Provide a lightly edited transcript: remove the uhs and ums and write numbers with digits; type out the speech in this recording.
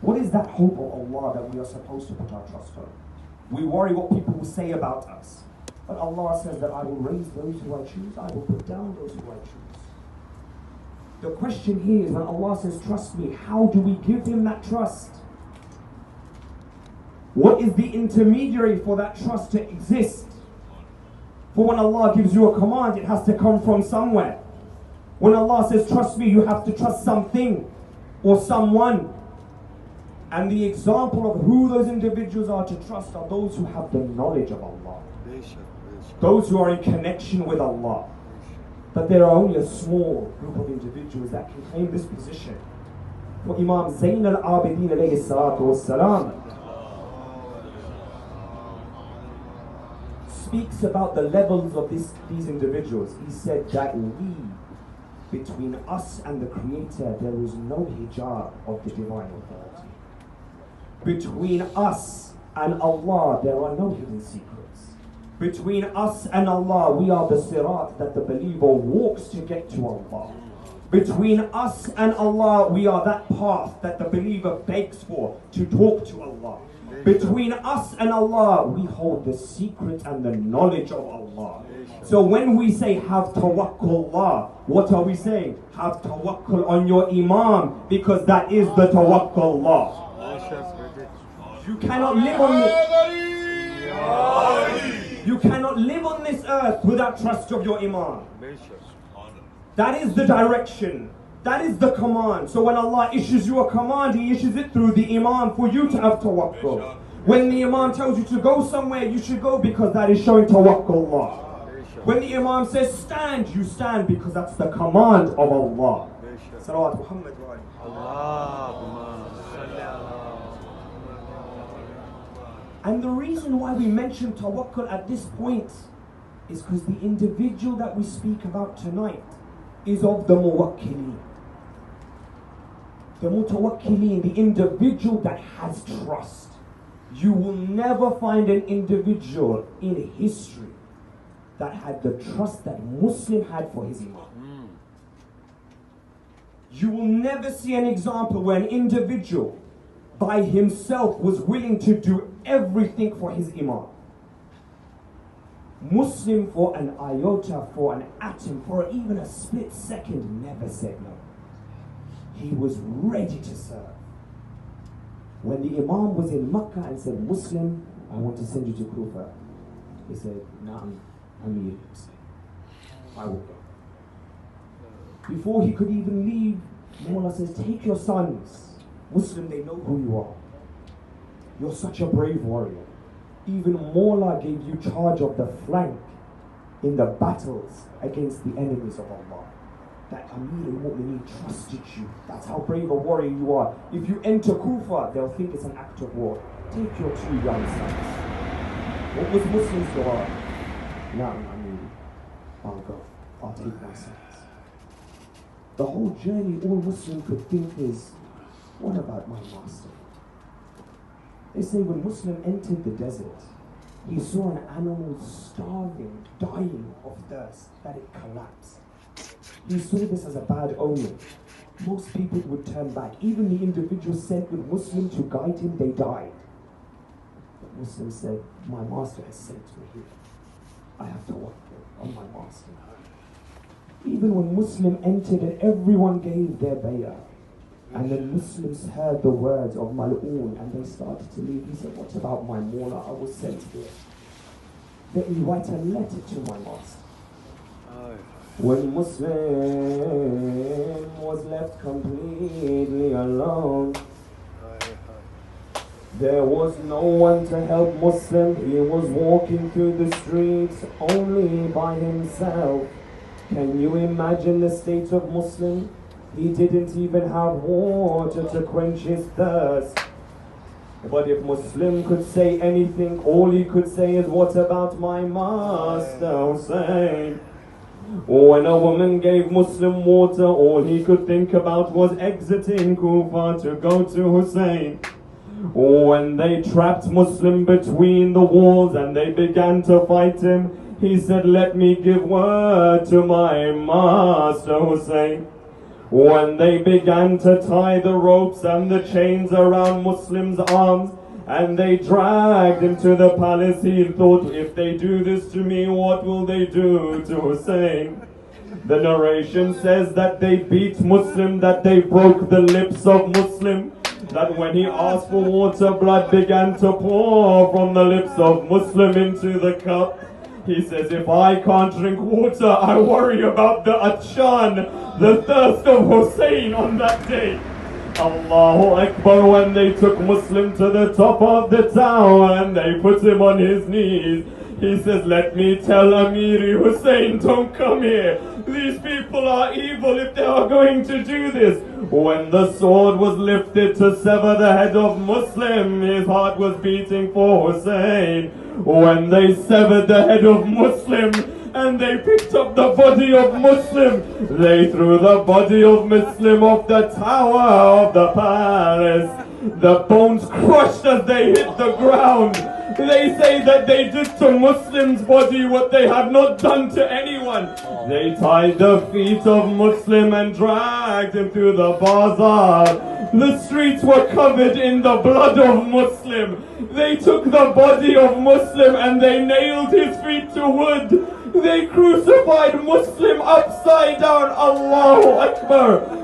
What is that hope of Allah that we are supposed to put our trust on? We worry what people will say about us. But Allah says that I will raise those who I choose, I will put down those who I choose. The question here is when Allah says, trust me, how do we give Him that trust? What is the intermediary for that trust to exist? For when Allah gives you a command, it has to come from somewhere. When Allah says, trust me, you have to trust something or someone. And the example of who those individuals are to trust are those who have the knowledge of Allah. Those who are in connection with Allah. But there are only a small group of individuals that can claim this position. For Imam Zayn al-Abidin alayhi salatu wassalam speaks about the levels of these individuals. He said that between us and the Creator, there is no hijab of the divine authority. Between us and Allah, there are no hidden secrets. Between us and Allah, we are the sirat that the believer walks to get to Allah. Between us and Allah, we are that path that the believer begs for to talk to Allah. Between us and Allah, we hold the secret and the knowledge of Allah. So when we say have tawakkulullah, what are we saying? Have tawakkul on your Imam, because that is the tawakkulullah. You cannot live on this. You cannot live on this earth without trust of your Imam. That is the direction. That is the command. So when Allah issues you a command, He issues it through the Imam for you to have tawakkul. When the Imam tells you to go somewhere, you should go because that is showing tawakkulullah. When the Imam says stand, you stand because that's the command of Allah. Salawat Muhammad wa And the reason why we mention tawakkul at this point is because the individual that we speak about tonight is of the muwakkilin. The mutawakkilin, the individual that has trust. You will never find an individual in history that had the trust that Muslim had for his Imam. You will never see an example where an individual by himself was willing to do everything for his Imam. Muslim for an iota, for an atom, for even a split second never said no. He was ready to serve. When the Imam was in Makkah and said, Muslim, I want to send you to Kufa, he said, Naam, Amir, I will go. Before he could even leave, Mawla says, take your sons. Muslim, they know who you are. You're such a brave warrior. Even Mawla gave you charge of the flank in the battles against the enemies of Allah. That Amir al-Mu'mineen trusted you. That's how brave a warrior you are. If you enter Kufa, they'll think it's an act of war. Take your 2 young sons. What was Muslims dua? No, Amir, I'll go. I'll take my sons. The whole journey, all Muslim could think is, what about my master? They say when Muslim entered the desert, he saw an animal starving, dying of thirst, that it collapsed. He saw this as a bad omen. Most people would turn back. Even the individuals sent with Muslim to guide him, they died. But Muslim said, my master has sent me here. I have to work on my master. Even when Muslim entered and everyone gave their bay'ah, and the Muslims heard the words of Mal'oon and they started to leave, he said, what about my Mawla? I was sent here. Let me write a letter to my master. When Muslim was left completely alone, there was no one to help Muslim. He was walking through the streets only by himself. Can you imagine the state of Muslim? He didn't even have water to quench his thirst. But if Muslim could say anything, all he could say is, what about my master Hussein? When a woman gave Muslim water, all he could think about was exiting Kufa to go to Hussein. When they trapped Muslim between the walls and they began to fight him, he said, let me give word to my master Hussein. When they began to tie the ropes and the chains around Muslim's arms, and they dragged him to the palace, he thought, if they do this to me, what will they do to Hussein? The narration says that they beat Muslim, that they broke the lips of Muslim, that when he asked for water, blood began to pour from the lips of Muslim into the cup. He says, if I can't drink water, I worry about the atshan, the thirst of Hussein on that day. Allahu Akbar. When they took Muslim to the top of the tower and they put him on his knees, he says, let me tell Amiri Hussein, don't come here. These people are evil if they are going to do this. When the sword was lifted to sever the head of Muslim, his heart was beating for Hussein. When they severed the head of Muslim and they picked up the body of Muslim, they threw the body of Muslim off the tower of the palace. The bones crushed as they hit the ground. They say that they did to Muslim's body what they have not done to anyone. They tied the feet of Muslim and dragged him through the bazaar. The streets were covered in the blood of Muslim. They took the body of Muslim and they nailed his feet to wood. They crucified Muslim upside down. Allahu Akbar.